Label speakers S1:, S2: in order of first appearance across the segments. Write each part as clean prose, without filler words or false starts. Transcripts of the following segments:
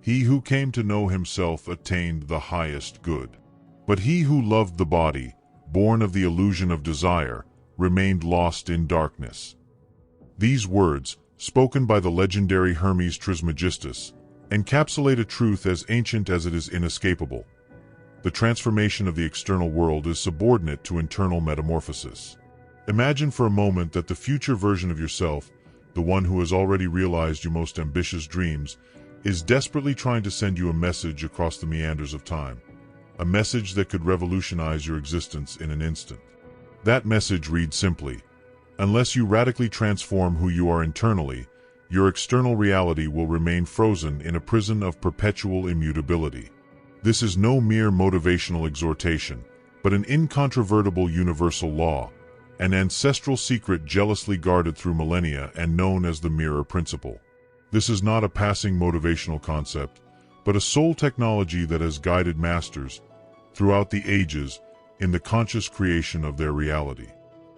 S1: He who came to know himself attained the highest good. But he who loved the body, born of the illusion of desire, remained lost in darkness. These words, spoken by the legendary Hermes Trismegistus, encapsulate a truth as ancient as it is inescapable. The transformation of the external world is subordinate to internal metamorphosis. Imagine for a moment that the future version of yourself, the one who has already realized your most ambitious dreams, is desperately trying to send you a message across the meanders of time. A message that could revolutionize your existence in an instant. That message reads simply, unless you radically transform who you are internally, your external reality will remain frozen in a prison of perpetual immutability. This is no mere motivational exhortation, but an incontrovertible universal law, an ancestral secret jealously guarded through millennia and known as the mirror principle. This is not a passing motivational concept, but a soul technology that has guided masters throughout the ages in the conscious creation of their reality.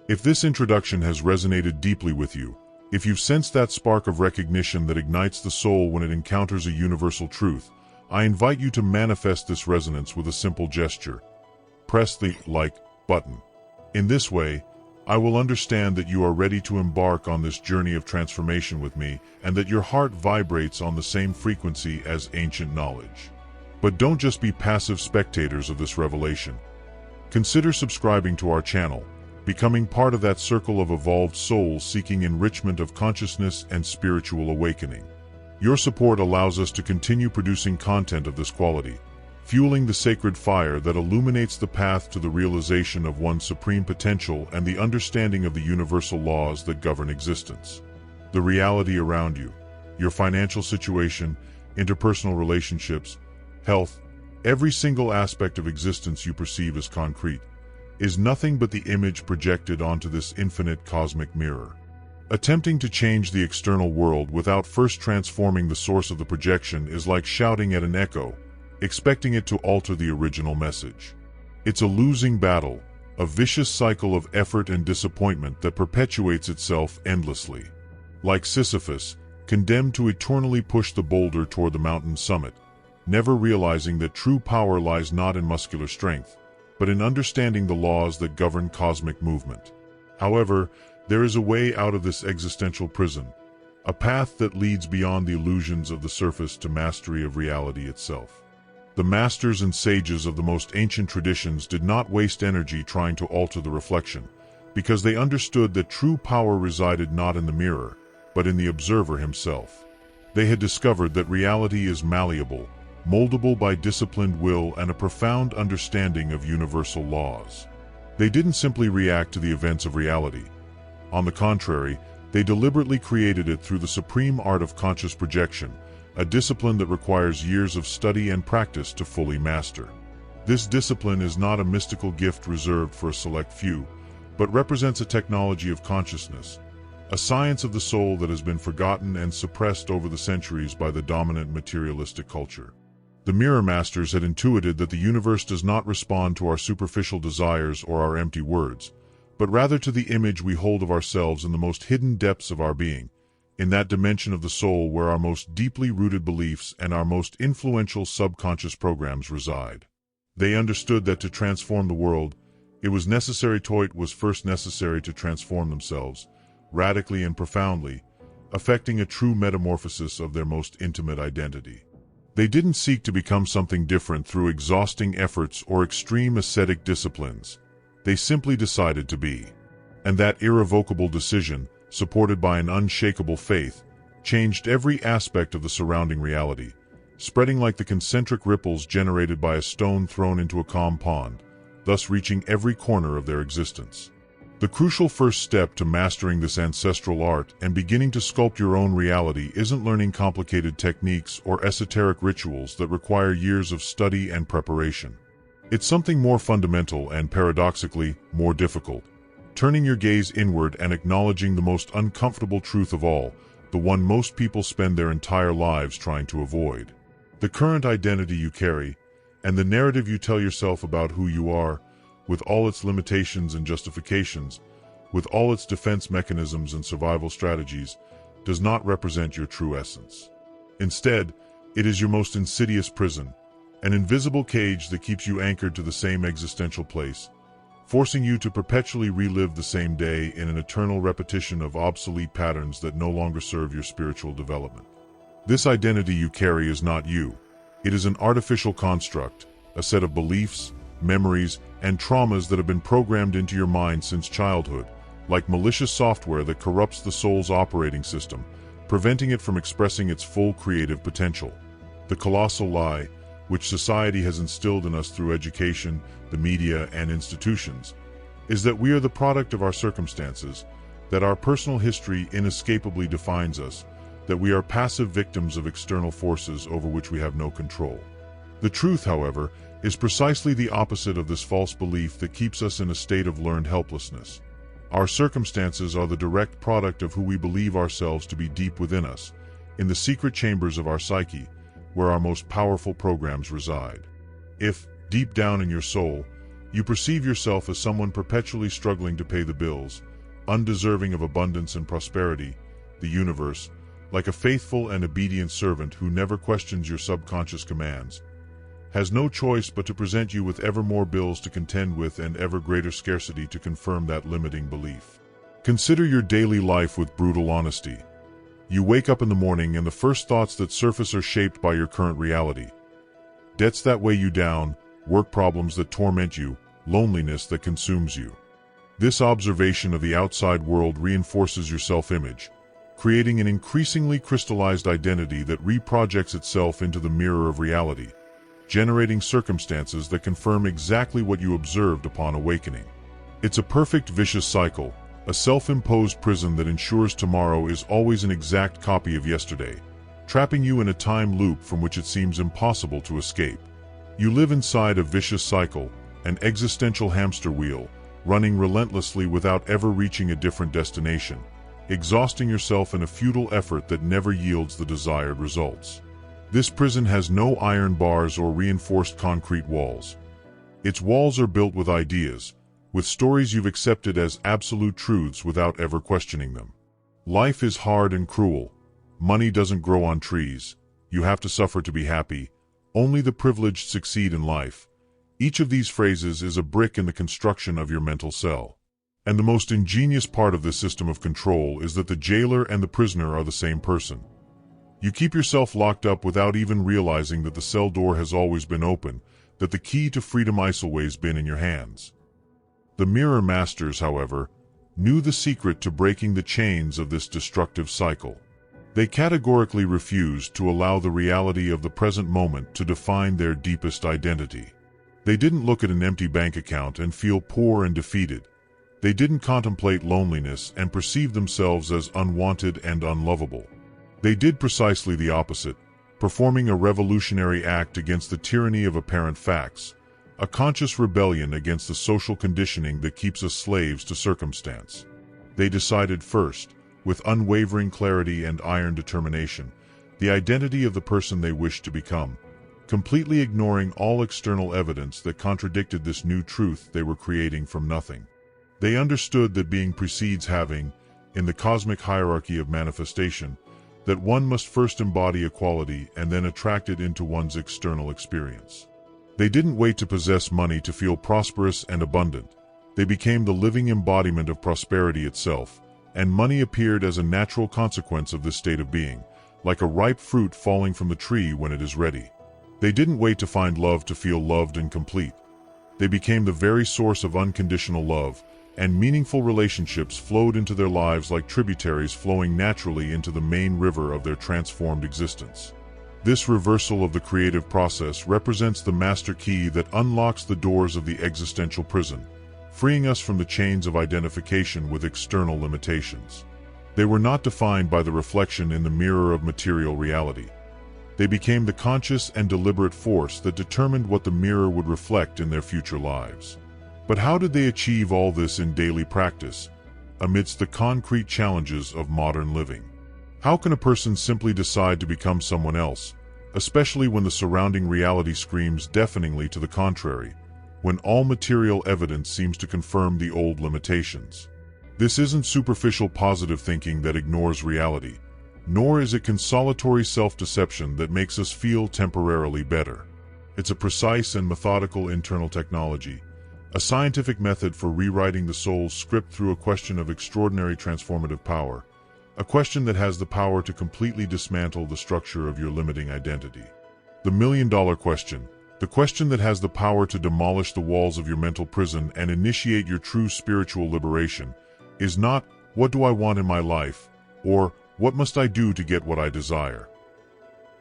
S1: If this introduction has resonated deeply with you, if you've sensed that spark of recognition that ignites the soul when it encounters a universal truth, I invite you to manifest this resonance with a simple gesture. Press the like button. In this way, I will understand that you are ready to embark on this journey of transformation with me and that your heart vibrates on the same frequency as ancient knowledge. But don't just be passive spectators of this revelation. Consider subscribing to our channel, becoming part of that circle of evolved souls seeking enrichment of consciousness and spiritual awakening. Your support allows us to continue producing content of this quality, fueling the sacred fire that illuminates the path to the realization of one's supreme potential and the understanding of the universal laws that govern existence. The reality around you, your financial situation, interpersonal relationships, health, every single aspect of existence you perceive as concrete, is nothing but the image projected onto this infinite cosmic mirror. Attempting to change the external world without first transforming the source of the projection is like shouting at an echo, expecting it to alter the original message. It's a losing battle, a vicious cycle of effort and disappointment that perpetuates itself endlessly. Like Sisyphus, condemned to eternally push the boulder toward the mountain's summit, never realizing that true power lies not in muscular strength, but in understanding the laws that govern cosmic movement. However, there is a way out of this existential prison, a path that leads beyond the illusions of the surface to mastery of reality itself. The masters and sages of the most ancient traditions did not waste energy trying to alter the reflection, because they understood that true power resided not in the mirror, but in the observer himself. They had discovered that reality is malleable, moldable by disciplined will and a profound understanding of universal laws. They didn't simply react to the events of reality. On the contrary, they deliberately created it through the supreme art of conscious projection, a discipline that requires years of study and practice to fully master. This discipline is not a mystical gift reserved for a select few, but represents a technology of consciousness, a science of the soul that has been forgotten and suppressed over the centuries by the dominant materialistic culture. The Mirror Masters had intuited that the universe does not respond to our superficial desires or our empty words, but rather to the image we hold of ourselves in the most hidden depths of our being, in that dimension of the soul where our most deeply rooted beliefs and our most influential subconscious programs reside. They understood that to transform the world, it was first necessary to transform themselves, radically and profoundly, affecting a true metamorphosis of their most intimate identity. They didn't seek to become something different through exhausting efforts or extreme ascetic disciplines. They simply decided to be. And that irrevocable decision, supported by an unshakable faith, changed every aspect of the surrounding reality, spreading like the concentric ripples generated by a stone thrown into a calm pond, thus reaching every corner of their existence. The crucial first step to mastering this ancestral art and beginning to sculpt your own reality isn't learning complicated techniques or esoteric rituals that require years of study and preparation. It's something more fundamental and, paradoxically, more difficult. Turning your gaze inward and acknowledging the most uncomfortable truth of all, the one most people spend their entire lives trying to avoid. The current identity you carry, and the narrative you tell yourself about who you are, with all its limitations and justifications, with all its defense mechanisms and survival strategies, does not represent your true essence. Instead, It is your most insidious prison, an invisible cage that keeps you anchored to the same existential place, forcing you to perpetually relive the same day in an eternal repetition of obsolete patterns that no longer serve your spiritual development. This identity you carry is not you. It is an artificial construct, a set of beliefs, memories, and traumas that have been programmed into your mind since childhood, like malicious software that corrupts the soul's operating system, preventing it from expressing its full creative potential. The colossal lie, which society has instilled in us through education, the media, and institutions, is that we are the product of our circumstances, that our personal history inescapably defines us, that we are passive victims of external forces over which we have no control. The truth, however, is precisely the opposite of this false belief that keeps us in a state of learned helplessness. Our circumstances are the direct product of who we believe ourselves to be deep within us, in the secret chambers of our psyche, where our most powerful programs reside. If, deep down in your soul, you perceive yourself as someone perpetually struggling to pay the bills, undeserving of abundance and prosperity, the universe, like a faithful and obedient servant who never questions your subconscious commands, has no choice but to present you with ever more bills to contend with and ever greater scarcity to confirm that limiting belief. Consider your daily life with brutal honesty. You wake up in the morning and the first thoughts that surface are shaped by your current reality. Debts that weigh you down, work problems that torment you, loneliness that consumes you. This observation of the outside world reinforces your self-image, creating an increasingly crystallized identity that reprojects itself into the mirror of reality, generating circumstances that confirm exactly what you observed upon awakening. It's a perfect vicious cycle, a self-imposed prison that ensures tomorrow is always an exact copy of yesterday, trapping you in a time loop from which it seems impossible to escape. You live inside a vicious cycle, an existential hamster wheel, running relentlessly without ever reaching a different destination, exhausting yourself in a futile effort that never yields the desired results. This prison has no iron bars or reinforced concrete walls. Its walls are built with ideas, with stories you've accepted as absolute truths without ever questioning them. Life is hard and cruel. Money doesn't grow on trees. You have to suffer to be happy. Only the privileged succeed in life. Each of these phrases is a brick in the construction of your mental cell. And the most ingenious part of this system of control is that the jailer and the prisoner are the same person. You keep yourself locked up without even realizing that the cell door has always been open, that the key to freedom has always been in your hands. The mirror masters, however, knew the secret to breaking the chains of this destructive cycle. They categorically refused to allow the reality of the present moment to define their deepest identity. They didn't look at an empty bank account and feel poor and defeated. They didn't contemplate loneliness and perceive themselves as unwanted and unlovable. They did precisely the opposite, performing a revolutionary act against the tyranny of apparent facts, a conscious rebellion against the social conditioning that keeps us slaves to circumstance. They decided first, with unwavering clarity and iron determination, the identity of the person they wished to become, completely ignoring all external evidence that contradicted this new truth they were creating from nothing. They understood that being precedes having, in the cosmic hierarchy of manifestation, that one must first embody a quality and then attract it into one's external experience. They didn't wait to possess money to feel prosperous and abundant. They became the living embodiment of prosperity itself, and money appeared as a natural consequence of this state of being, like a ripe fruit falling from the tree when it is ready. They didn't wait to find love to feel loved and complete. They became the very source of unconditional love, and meaningful relationships flowed into their lives like tributaries flowing naturally into the main river of their transformed existence. This reversal of the creative process represents the master key that unlocks the doors of the existential prison, freeing us from the chains of identification with external limitations. They were not defined by the reflection in the mirror of material reality. They became the conscious and deliberate force that determined what the mirror would reflect in their future lives. But how did they achieve all this in daily practice, amidst the concrete challenges of modern living? How can a person simply decide to become someone else, especially when the surrounding reality screams deafeningly to the contrary, when all material evidence seems to confirm the old limitations? This isn't superficial positive thinking that ignores reality. nor is it consolatory self-deception that makes us feel temporarily better. It's a precise and methodical internal technology, a scientific method for rewriting the soul's script through a question of extraordinary transformative power, a question that has the power to completely dismantle the structure of your limiting identity. The million-dollar question, the question that has the power to demolish the walls of your mental prison and initiate your true spiritual liberation, is not, "What do I want in my life?" or "What must I do to get what I desire?"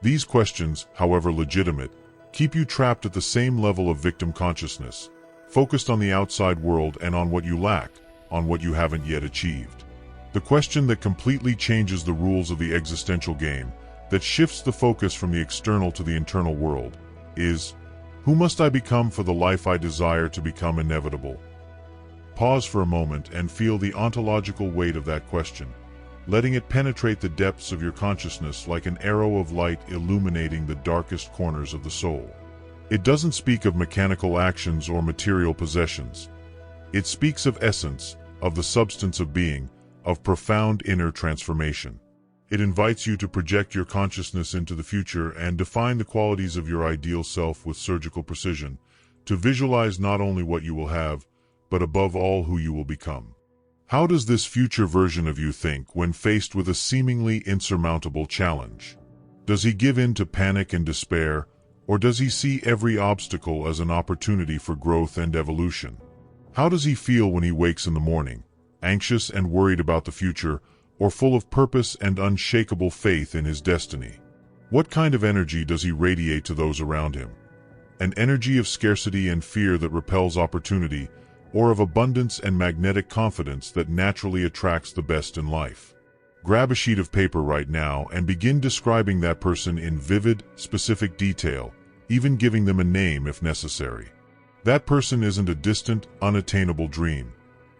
S1: These questions, however legitimate, keep you trapped at the same level of victim consciousness, focused on the outside world and on what you lack, on what you haven't yet achieved. The question that completely changes the rules of the existential game, that shifts the focus from the external to the internal world, is, who must I become for the life I desire to become inevitable? Pause for a moment and feel the ontological weight of that question, letting it penetrate the depths of your consciousness like an arrow of light illuminating the darkest corners of the soul. It doesn't speak of mechanical actions or material possessions. It speaks of essence, of the substance of being, of profound inner transformation. It invites you to project your consciousness into the future and define the qualities of your ideal self with surgical precision, to visualize not only what you will have, but above all who you will become. How does this future version of you think when faced with a seemingly insurmountable challenge? Does he give in to panic and despair, or does he see every obstacle as an opportunity for growth and evolution? How does he feel when he wakes in the morning, anxious and worried about the future, or full of purpose and unshakable faith in his destiny? What kind of energy does he radiate to those around him? An energy of scarcity and fear that repels opportunity, or of abundance and magnetic confidence that naturally attracts the best in life? Grab a sheet of paper right now and begin describing that person in vivid, specific detail, even giving them a name if necessary. That person isn't a distant, unattainable dream.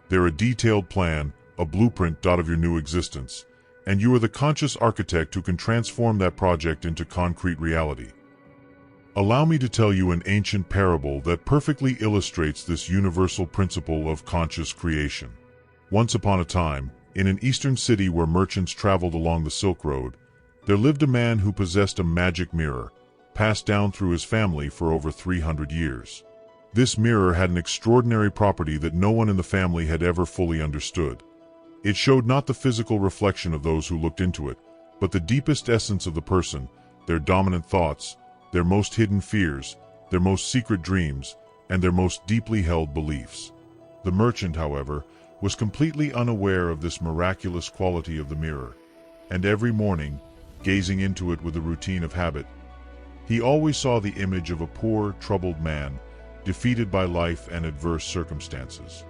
S1: They're a detailed plan, a blueprint of your new existence, and you are the conscious architect who can transform that project into concrete reality. Allow me to tell you an ancient parable that perfectly illustrates this universal principle of conscious creation. Once upon a time, in an eastern city where merchants traveled along the Silk Road, there lived a man who possessed a magic mirror, passed down through his family for over 300 years. This mirror had an extraordinary property that no one in the family had ever fully understood. It showed not the physical reflection of those who looked into it, but the deepest essence of the person, their dominant thoughts, their most hidden fears, their most secret dreams, and their most deeply held beliefs. The merchant, however, was completely unaware of this miraculous quality of the mirror, and every morning, gazing into it with the routine of habit, he always saw the image of a poor, troubled man, defeated by life and adverse circumstances.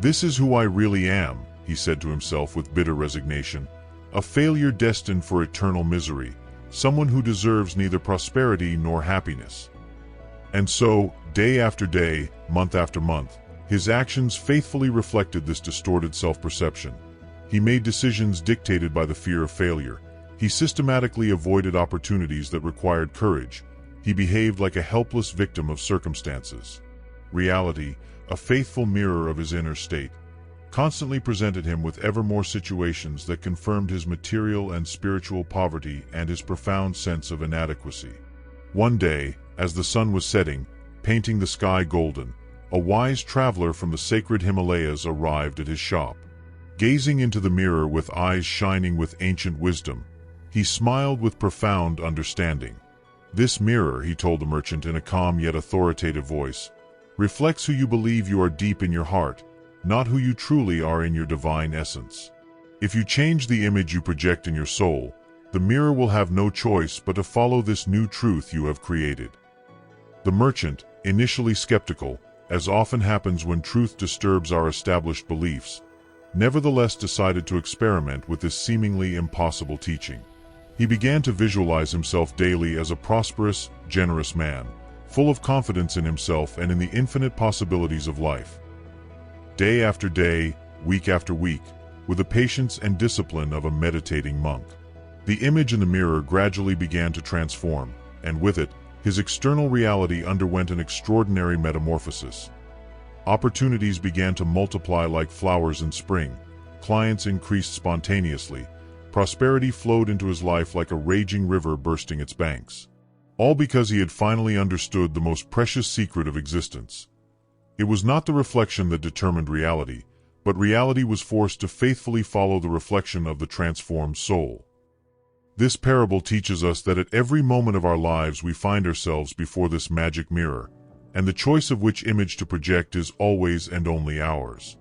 S1: "This is who I really am," he said to himself with bitter resignation, "a failure destined for eternal misery, someone who deserves neither prosperity nor happiness." And so, day after day, month after month, his actions faithfully reflected this distorted self-perception. He made decisions dictated by the fear of failure. He systematically avoided opportunities that required courage. He behaved like a helpless victim of circumstances. Reality, a faithful mirror of his inner state, constantly presented him with ever more situations that confirmed his material and spiritual poverty and his profound sense of inadequacy. One day, as the sun was setting, painting the sky golden, a wise traveler from the sacred Himalayas arrived at his shop. Gazing into the mirror with eyes shining with ancient wisdom, he smiled with profound understanding. "This mirror," he told the merchant in a calm yet authoritative voice, "reflects who you believe you are deep in your heart, not who you truly are in your divine essence. If you change the image you project in your soul, the mirror will have no choice but to follow this new truth you have created." The merchant, initially skeptical, as often happens when truth disturbs our established beliefs, nevertheless decided to experiment with this seemingly impossible teaching. He began to visualize himself daily as a prosperous, generous man, full of confidence in himself and in the infinite possibilities of life. Day after day, week after week, with the patience and discipline of a meditating monk, the image in the mirror gradually began to transform, and with it, his external reality underwent an extraordinary metamorphosis. Opportunities began to multiply like flowers in spring, clients increased spontaneously, Prosperity flowed into his life like a raging river bursting its banks. All because he had finally understood the most precious secret of existence. It was not the reflection that determined reality, but reality was forced to faithfully follow the reflection of the transformed soul. This parable teaches us that at every moment of our lives we find ourselves before this magic mirror, and the choice of which image to project is always and only ours.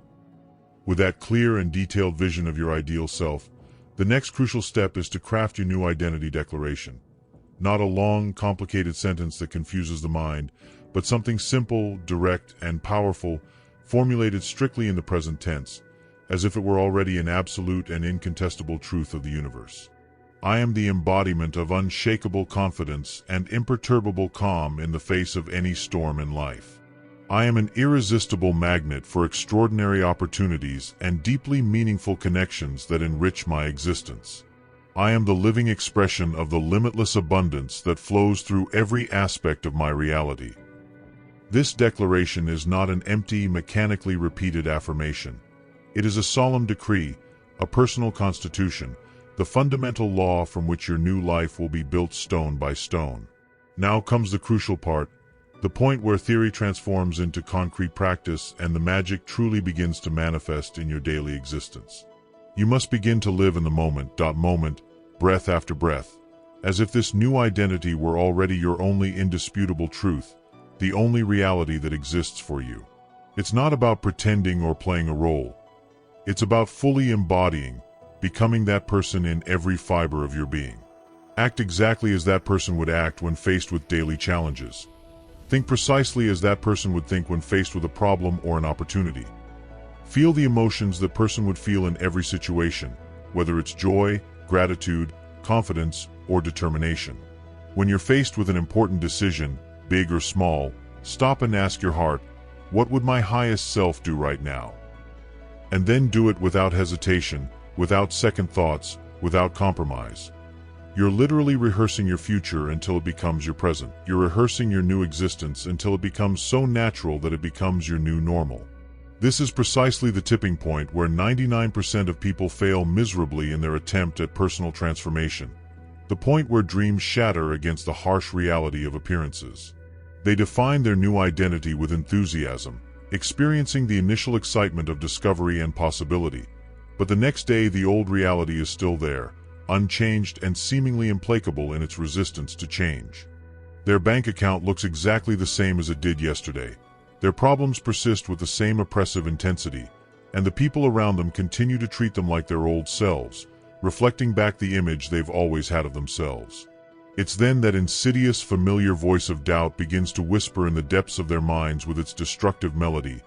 S1: With that clear and detailed vision of your ideal self, the next crucial step is to craft your new identity declaration. Not a long, complicated sentence that confuses the mind, but something simple, direct, and powerful, formulated strictly in the present tense, as if it were already an absolute and incontestable truth of the universe. I am the embodiment of unshakable confidence and imperturbable calm in the face of any storm in life. I am an irresistible magnet for extraordinary opportunities and deeply meaningful connections that enrich my existence. I am the living expression of the limitless abundance that flows through every aspect of my reality. This declaration is not an empty, mechanically repeated affirmation. It is a solemn decree, a personal constitution, the fundamental law from which your new life will be built stone by stone. Now comes the crucial part, the point where theory transforms into concrete practice and the magic truly begins to manifest in your daily existence. You must begin to live in the moment, breath after breath, as if this new identity were already your only indisputable truth, the only reality that exists for you. It's not about pretending or playing a role. It's about fully embodying, becoming that person in every fiber of your being. Act exactly as that person would act when faced with daily challenges. Think precisely as that person would think when faced with a problem or an opportunity. Feel the emotions that person would feel in every situation, whether it's joy, gratitude, confidence, or determination. When you're faced with an important decision, big or small, stop and ask your heart, what would my highest self do right now? And then do it without hesitation, without second thoughts, without compromise. You're literally rehearsing your future until it becomes your present. You're rehearsing your new existence until it becomes so natural that it becomes your new normal. This is precisely the tipping point where 99% of people fail miserably in their attempt at personal transformation. The point where dreams shatter against the harsh reality of appearances. They define their new identity with enthusiasm, experiencing the initial excitement of discovery and possibility. But the next day the old reality is still there, unchanged and seemingly implacable in its resistance to change. Their bank account looks exactly the same as it did yesterday. Their problems persist with the same oppressive intensity, and the people around them continue to treat them like their old selves, reflecting back the image they've always had of themselves. It's then that insidious, familiar voice of doubt begins to whisper in the depths of their minds with its destructive melody.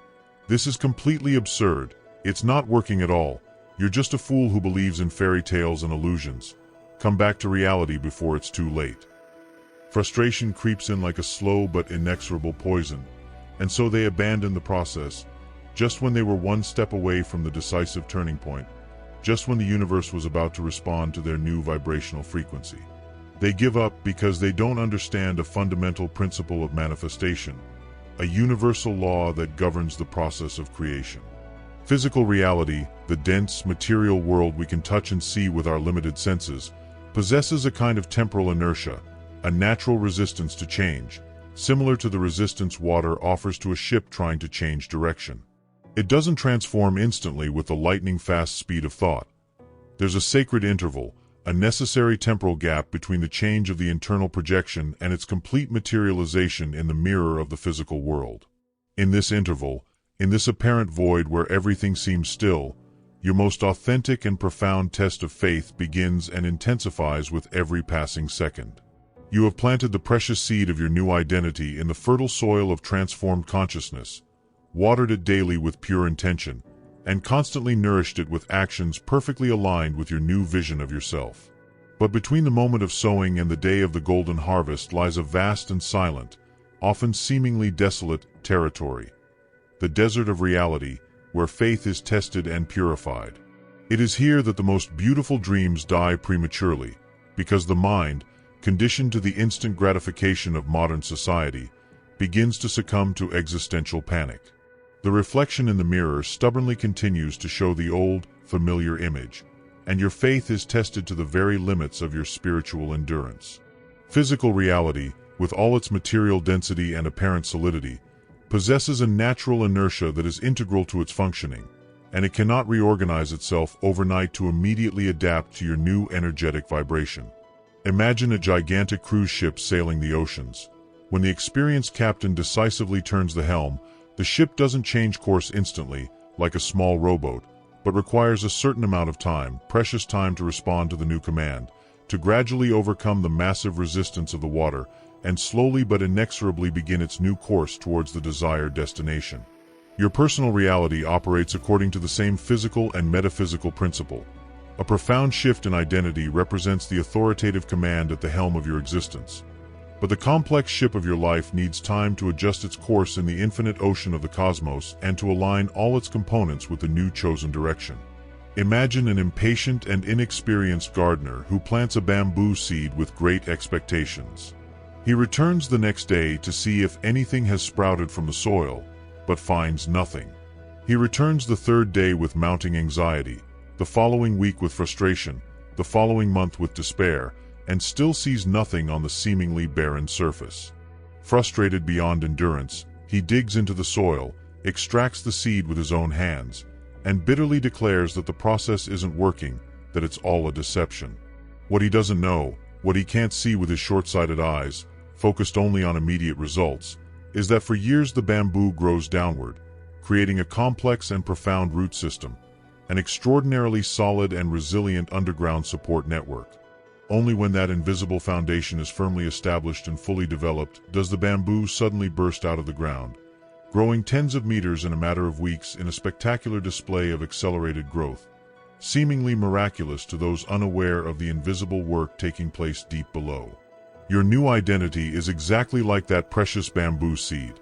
S1: This is completely absurd. It's not working at all. You're just a fool who believes in fairy tales and illusions. Come back to reality before it's too late. Frustration creeps in like a slow but inexorable poison, and so they abandon the process, just when they were one step away from the decisive turning point, just when the universe was about to respond to their new vibrational frequency. They give up because they don't understand a fundamental principle of manifestation, a universal law that governs the process of creation. Physical reality, the dense, material world we can touch and see with our limited senses, possesses a kind of temporal inertia, a natural resistance to change, similar to the resistance water offers to a ship trying to change direction. It doesn't transform instantly with the lightning-fast speed of thought. There's a sacred interval, a necessary temporal gap between the change of the internal projection and its complete materialization in the mirror of the physical world. In this interval, in this apparent void where everything seems still, your most authentic and profound test of faith begins and intensifies with every passing second. You have planted the precious seed of your new identity in the fertile soil of transformed consciousness, watered it daily with pure intention, and constantly nourished it with actions perfectly aligned with your new vision of yourself. But between the moment of sowing and the day of the golden harvest lies a vast and silent, often seemingly desolate, territory. The desert of reality, where faith is tested and purified. It is here that the most beautiful dreams die prematurely, because the mind, conditioned to the instant gratification of modern society, begins to succumb to existential panic. The reflection in the mirror stubbornly continues to show the old, familiar image, and your faith is tested to the very limits of your spiritual endurance. Physical reality, with all its material density and apparent solidity, possesses a natural inertia that is integral to its functioning, and it cannot reorganize itself overnight to immediately adapt to your new energetic vibration. Imagine a gigantic cruise ship sailing the oceans. When the experienced captain decisively turns the helm, the ship doesn't change course instantly, like a small rowboat, but requires a certain amount of time, precious time, to respond to the new command, to gradually overcome the massive resistance of the water, and slowly but inexorably begin its new course towards the desired destination. Your personal reality operates according to the same physical and metaphysical principle. A profound shift in identity represents the authoritative command at the helm of your existence. But the complex ship of your life needs time to adjust its course in the infinite ocean of the cosmos and to align all its components with the new chosen direction. Imagine an impatient and inexperienced gardener who plants a bamboo seed with great expectations. He returns the next day to see if anything has sprouted from the soil, but finds nothing. He returns the third day with mounting anxiety, the following week with frustration, the following month with despair, and still sees nothing on the seemingly barren surface. Frustrated beyond endurance, he digs into the soil, extracts the seed with his own hands, and bitterly declares that the process isn't working, that it's all a deception. What he doesn't know, what he can't see with his short-sighted eyes, focused only on immediate results, is that for years the bamboo grows downward, creating a complex and profound root system, an extraordinarily solid and resilient underground support network. Only when that invisible foundation is firmly established and fully developed does the bamboo suddenly burst out of the ground, growing tens of meters in a matter of weeks in a spectacular display of accelerated growth, seemingly miraculous to those unaware of the invisible work taking place deep below. Your new identity is exactly like that precious bamboo seed.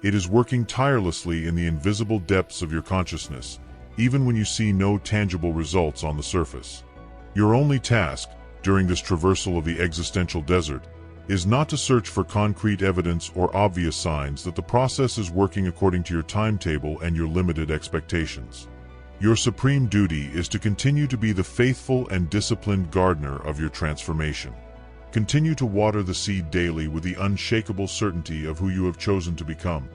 S1: It is working tirelessly in the invisible depths of your consciousness, even when you see no tangible results on the surface. Your only task, during this traversal of the existential desert, is not to search for concrete evidence or obvious signs that the process is working according to your timetable and your limited expectations. Your supreme duty is to continue to be the faithful and disciplined gardener of your transformation. Continue to water the seed daily with the unshakable certainty of who you have chosen to become,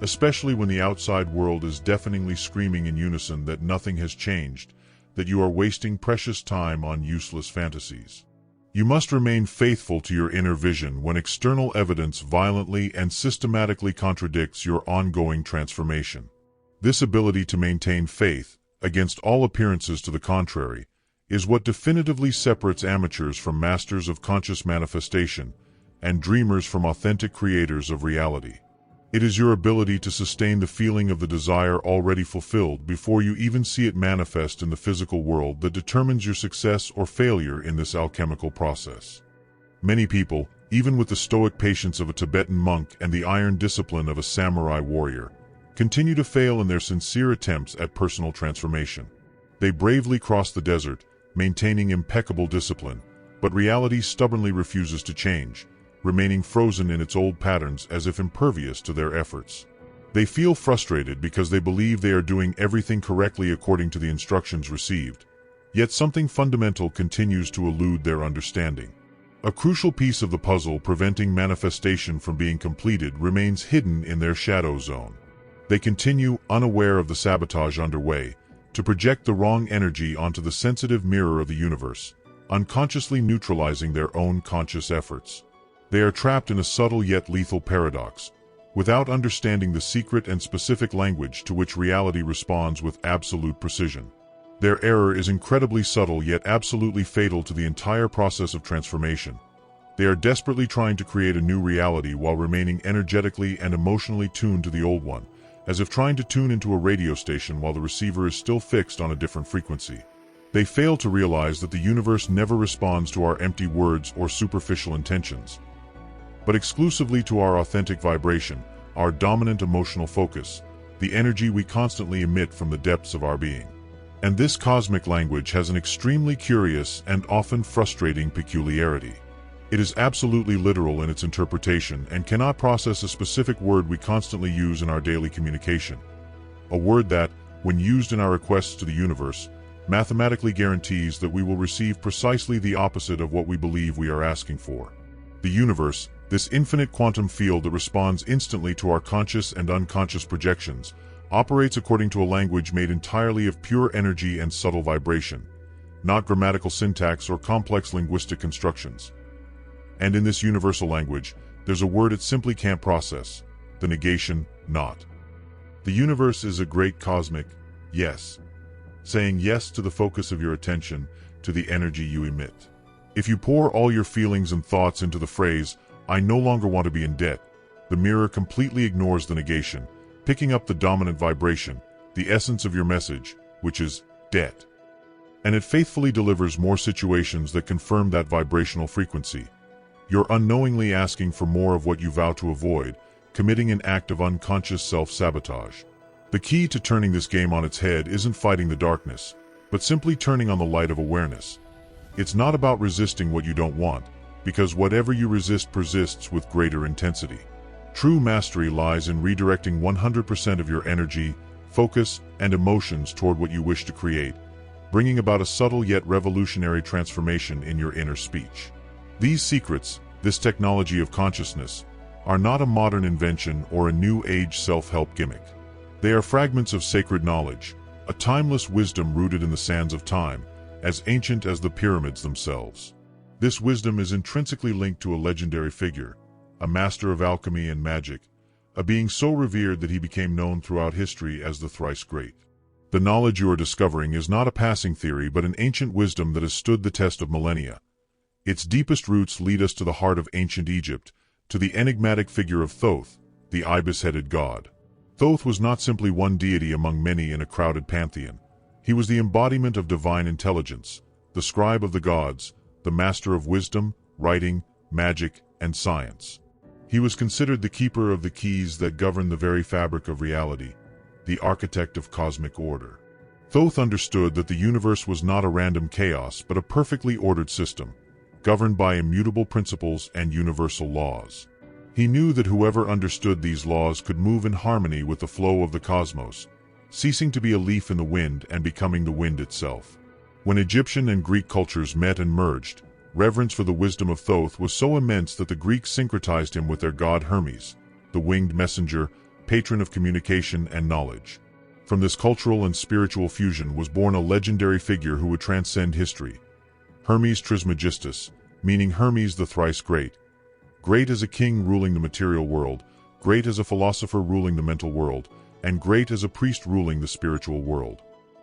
S1: especially when the outside world is deafeningly screaming in unison that nothing has changed, that you are wasting precious time on useless fantasies. You must remain faithful to your inner vision when external evidence violently and systematically contradicts your ongoing transformation. This ability to maintain faith, against all appearances to the contrary, is what definitively separates amateurs from masters of conscious manifestation, and dreamers from authentic creators of reality. It is your ability to sustain the feeling of the desire already fulfilled before you even see it manifest in the physical world that determines your success or failure in this alchemical process. Many people, even with the stoic patience of a Tibetan monk and the iron discipline of a samurai warrior, continue to fail in their sincere attempts at personal transformation. They bravely cross the desert, maintaining impeccable discipline, but reality stubbornly refuses to change, remaining frozen in its old patterns as if impervious to their efforts. They feel frustrated because they believe they are doing everything correctly according to the instructions received, yet something fundamental continues to elude their understanding. A crucial piece of the puzzle preventing manifestation from being completed remains hidden in their shadow zone. They continue, unaware of the sabotage underway, to project the wrong energy onto the sensitive mirror of the universe, unconsciously neutralizing their own conscious efforts. They are trapped in a subtle yet lethal paradox, without understanding the secret and specific language to which reality responds with absolute precision. Their error is incredibly subtle yet absolutely fatal to the entire process of transformation. They are desperately trying to create a new reality while remaining energetically and emotionally tuned to the old one, as if trying to tune into a radio station while the receiver is still fixed on a different frequency. They fail to realize that the universe never responds to our empty words or superficial intentions, but exclusively to our authentic vibration, our dominant emotional focus, the energy we constantly emit from the depths of our being. And this cosmic language has an extremely curious and often frustrating peculiarity. It is absolutely literal in its interpretation and cannot process a specific word we constantly use in our daily communication. A word that, when used in our requests to the universe, mathematically guarantees that we will receive precisely the opposite of what we believe we are asking for. The universe, this infinite quantum field that responds instantly to our conscious and unconscious projections, operates according to a language made entirely of pure energy and subtle vibration, not grammatical syntax or complex linguistic constructions. And in this universal language, there's a word it simply can't process: the negation, not. The universe is a great cosmic yes, saying yes to the focus of your attention, to the energy you emit. If you pour all your feelings and thoughts into the phrase, "I no longer want to be in debt," the mirror completely ignores the negation, picking up the dominant vibration, the essence of your message, which is debt. And it faithfully delivers more situations that confirm that vibrational frequency. You're unknowingly asking for more of what you vow to avoid, committing an act of unconscious self-sabotage. The key to turning this game on its head isn't fighting the darkness, but simply turning on the light of awareness. It's not about resisting what you don't want, because whatever you resist persists with greater intensity. True mastery lies in redirecting 100% of your energy, focus, and emotions toward what you wish to create, bringing about a subtle yet revolutionary transformation in your inner speech. These secrets, this technology of consciousness, are not a modern invention or a new age self-help gimmick. They are fragments of sacred knowledge, a timeless wisdom rooted in the sands of time, as ancient as the pyramids themselves. This wisdom is intrinsically linked to a legendary figure, a master of alchemy and magic, a being so revered that he became known throughout history as the thrice great. The knowledge you are discovering is not a passing theory but an ancient wisdom that has stood the test of millennia. Its deepest roots lead us to the heart of ancient Egypt, to the enigmatic figure of Thoth, the ibis-headed god. Thoth was not simply one deity among many in a crowded pantheon. He was the embodiment of divine intelligence, the scribe of the gods, the master of wisdom, writing, magic, and science. He was considered the keeper of the keys that govern the very fabric of reality, the architect of cosmic order. Thoth understood that the universe was not a random chaos but a perfectly ordered system, governed by immutable principles and universal laws. He knew that whoever understood these laws could move in harmony with the flow of the cosmos, ceasing to be a leaf in the wind and becoming the wind itself. When Egyptian and Greek cultures met and merged, reverence for the wisdom of Thoth was so immense that the Greeks syncretized him with their god Hermes, the winged messenger, patron of communication and knowledge. From this cultural and spiritual fusion was born a legendary figure who would transcend history. Hermes Trismegistus, meaning Hermes the thrice great. Great as a king ruling the material world, great as a philosopher ruling the mental world, and great as a priest ruling the spiritual world.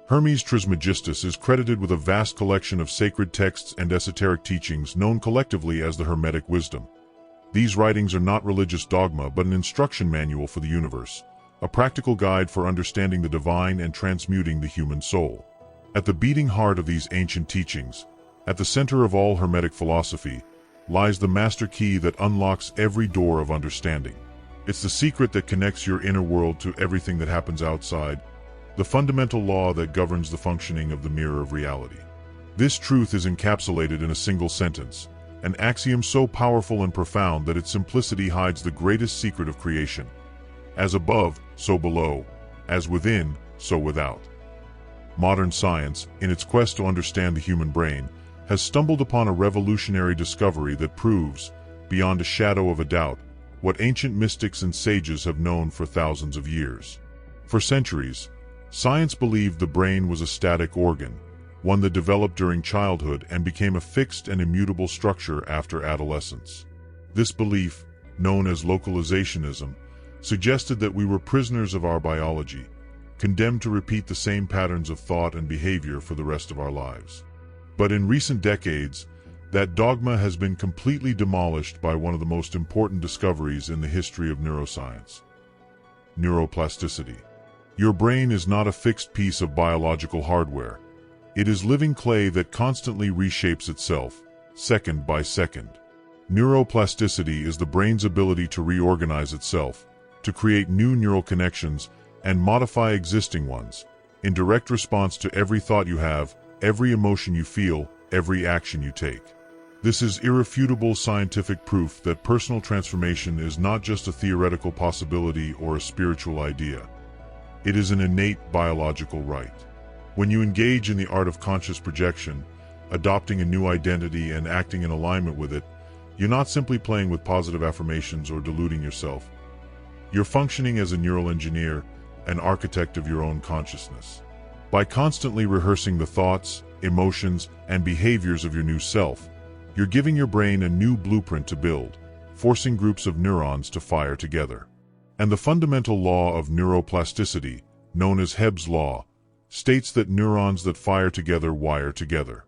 S1: Hermes Trismegistus is credited with a vast collection of sacred texts and esoteric teachings known collectively as the Hermetic wisdom. These writings are not religious dogma but an instruction manual for the universe, a practical guide for understanding the divine and transmuting the human soul. At the beating heart of these ancient teachings, at the center of all Hermetic philosophy, lies the master key that unlocks every door of understanding. It's the secret that connects your inner world to everything that happens outside, the fundamental law that governs the functioning of the mirror of reality. This truth is encapsulated in a single sentence, an axiom so powerful and profound that its simplicity hides the greatest secret of creation. As above, so below. As within, so without. Modern science, in its quest to understand the human brain, has stumbled upon a revolutionary discovery that proves, beyond a shadow of a doubt, what ancient mystics and sages have known for thousands of years. For centuries, science believed the brain was a static organ, one that developed during childhood and became a fixed and immutable structure after adolescence. This belief, known as localizationism, suggested that we were prisoners of our biology, condemned to repeat the same patterns of thought and behavior for the rest of our lives. But in recent decades, that dogma has been completely demolished by one of the most important discoveries in the history of neuroscience: neuroplasticity. Your brain is not a fixed piece of biological hardware. It is living clay that constantly reshapes itself, second by second. Neuroplasticity is the brain's ability to reorganize itself, to create new neural connections, and modify existing ones, in direct response to every thought you have, every emotion you feel, every action you take. This is irrefutable scientific proof that personal transformation is not just a theoretical possibility or a spiritual idea. It is an innate biological right. When you engage in the art of conscious projection, adopting a new identity and acting in alignment with it, you're not simply playing with positive affirmations or deluding yourself. You're functioning as a neural engineer, an architect of your own consciousness. By constantly rehearsing the thoughts, emotions, and behaviors of your new self, you're giving your brain a new blueprint to build, forcing groups of neurons to fire together. And the fundamental law of neuroplasticity, known as Hebb's law, states that neurons that fire together wire together.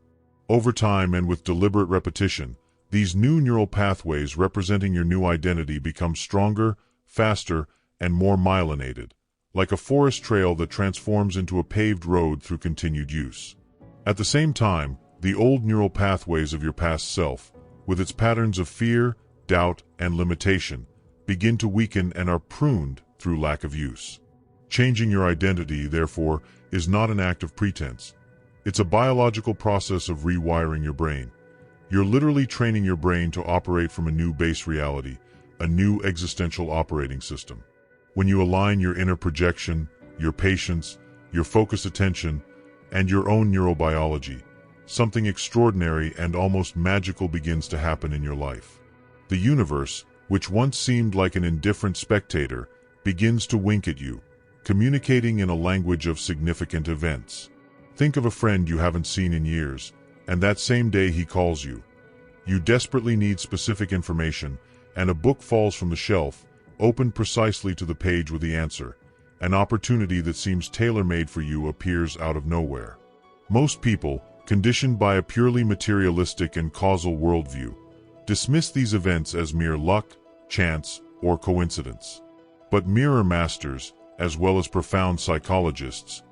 S1: Over time and with deliberate repetition, these new neural pathways representing your new identity become stronger, faster, and more myelinated, like a forest trail that transforms into a paved road through continued use. At the same time, the old neural pathways of your past self, with its patterns of fear, doubt, and limitation, begin to weaken and are pruned through lack of use. Changing your identity, therefore, is not an act of pretense. It's a biological process of rewiring your brain. You're literally training your brain to operate from a new base reality, a new existential operating system. When you align your inner projection, your patience, your focused attention, and your own neurobiology, something extraordinary and almost magical begins to happen in your life. The universe, which once seemed like an indifferent spectator, begins to wink at you, communicating in a language of significant events. Think of a friend you haven't seen in years, and that same day he calls you. You desperately need specific information, and a book falls from the shelf, opened precisely to the page with the answer. An opportunity that seems tailor-made for you appears out of nowhere. Most people, conditioned by a purely materialistic and causal worldview, dismiss these events as mere luck, chance, or coincidence. But mirror masters, as well as profound psychologists,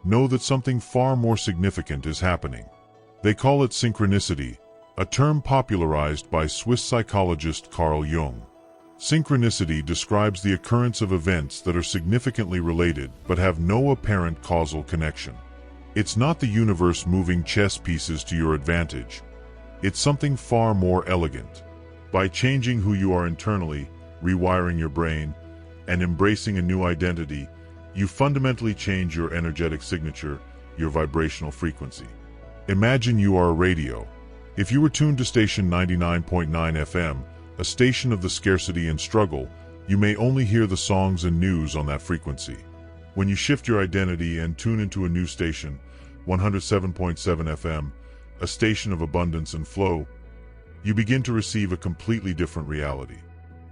S1: know that something far more significant is happening. They call it synchronicity, a term popularized by Swiss psychologist Carl Jung. Synchronicity describes the occurrence of events that are significantly related but have no apparent causal connection. It's not the universe moving chess pieces to your advantage. It's something far more elegant. By changing who you are internally, rewiring your brain, and embracing a new identity, you fundamentally change your energetic signature, your vibrational frequency. Imagine you are a radio. If you were tuned to station 99.9 FM, a station of the scarcity and struggle, you may only hear the songs and news on that frequency. When you shift your identity and tune into a new station, 107.7 FM, a station of abundance and flow, you begin to receive a completely different reality.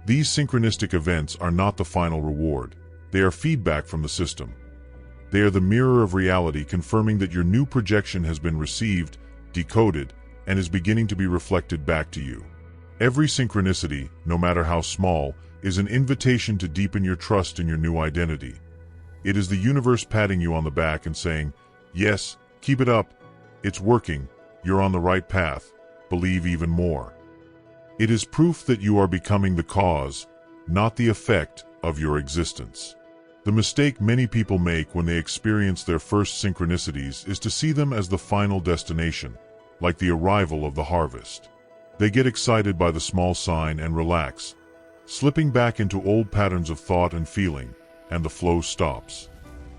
S1: These synchronistic events are not the final reward. They are feedback from the system. They are the mirror of reality, confirming that your new projection has been received, decoded, and is beginning to be reflected back to you. Every synchronicity, no matter how small, is an invitation to deepen your trust in your new identity. It is the universe patting you on the back and saying, "Yes, keep it up. It's working. You're on the right path. Believe even more." It is proof that you are becoming the cause, not the effect, of your existence. The mistake many people make when they experience their first synchronicities is to see them as the final destination, like the arrival of the harvest. They get excited by the small sign and relax, slipping back into old patterns of thought and feeling, and the flow stops.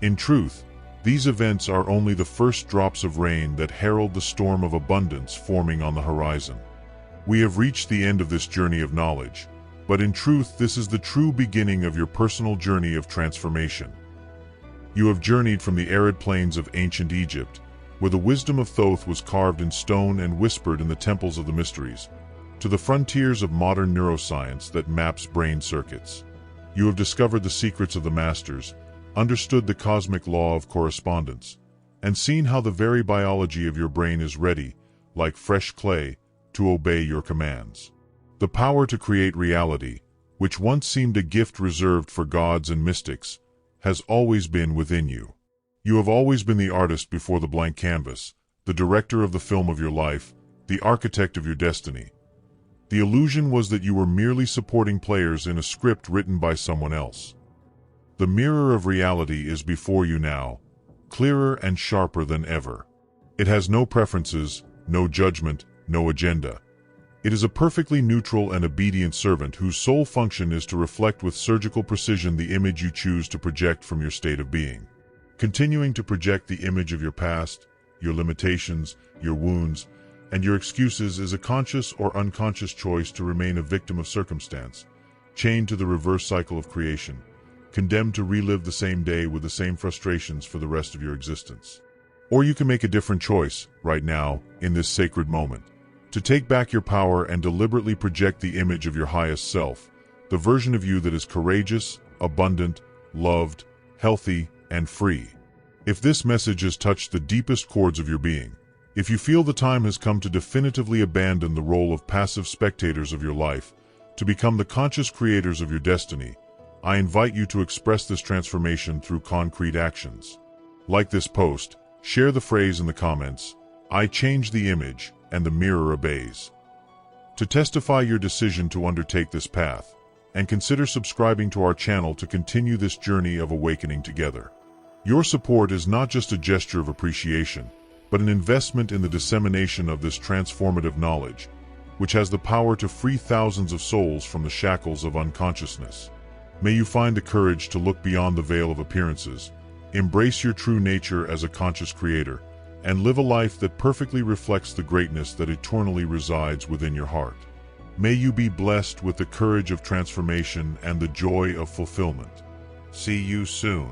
S1: In truth, these events are only the first drops of rain that herald the storm of abundance forming on the horizon. We have reached the end of this journey of knowledge, but in truth this is the true beginning of your personal journey of transformation. You have journeyed from the arid plains of ancient Egypt, where the wisdom of Thoth was carved in stone and whispered in the temples of the mysteries, to the frontiers of modern neuroscience that maps brain circuits. You have discovered the secrets of the masters, understood the cosmic law of correspondence, and seen how the very biology of your brain is ready, like fresh clay, to obey your commands. The power to create reality, which once seemed a gift reserved for gods and mystics, has always been within you. You have always been the artist before the blank canvas, the director of the film of your life, the architect of your destiny. The illusion was that you were merely supporting players in a script written by someone else. The mirror of reality is before you now, clearer and sharper than ever. It has no preferences, no judgment, no agenda. It is a perfectly neutral and obedient servant whose sole function is to reflect with surgical precision the image you choose to project from your state of being. continuing to project the image of your past, your limitations, your wounds, and your excuses is a conscious or unconscious choice to remain a victim of circumstance, chained to the reverse cycle of creation, condemned to relive the same day with the same frustrations for the rest of your existence. Or you can make a different choice, right now, in this sacred moment, to take back your power and deliberately project the image of your highest self, the version of you that is courageous, abundant, loved, healthy, and free. If this message has touched the deepest chords of your being, if you feel the time has come to definitively abandon the role of passive spectators of your life, to become the conscious creators of your destiny, I invite you to express this transformation through concrete actions. Like this post, share the phrase in the comments, "I change the image, and the mirror obeys." To testify your decision to undertake this path, and consider subscribing to our channel to continue this journey of awakening together. Your support is not just a gesture of appreciation, but an investment in the dissemination of this transformative knowledge, which has the power to free thousands of souls from the shackles of unconsciousness. May you find the courage to look beyond the veil of appearances, embrace your true nature as a conscious creator, and live a life that perfectly reflects the greatness that eternally resides within your heart. May you be blessed with the courage of transformation and the joy of fulfillment. See you soon.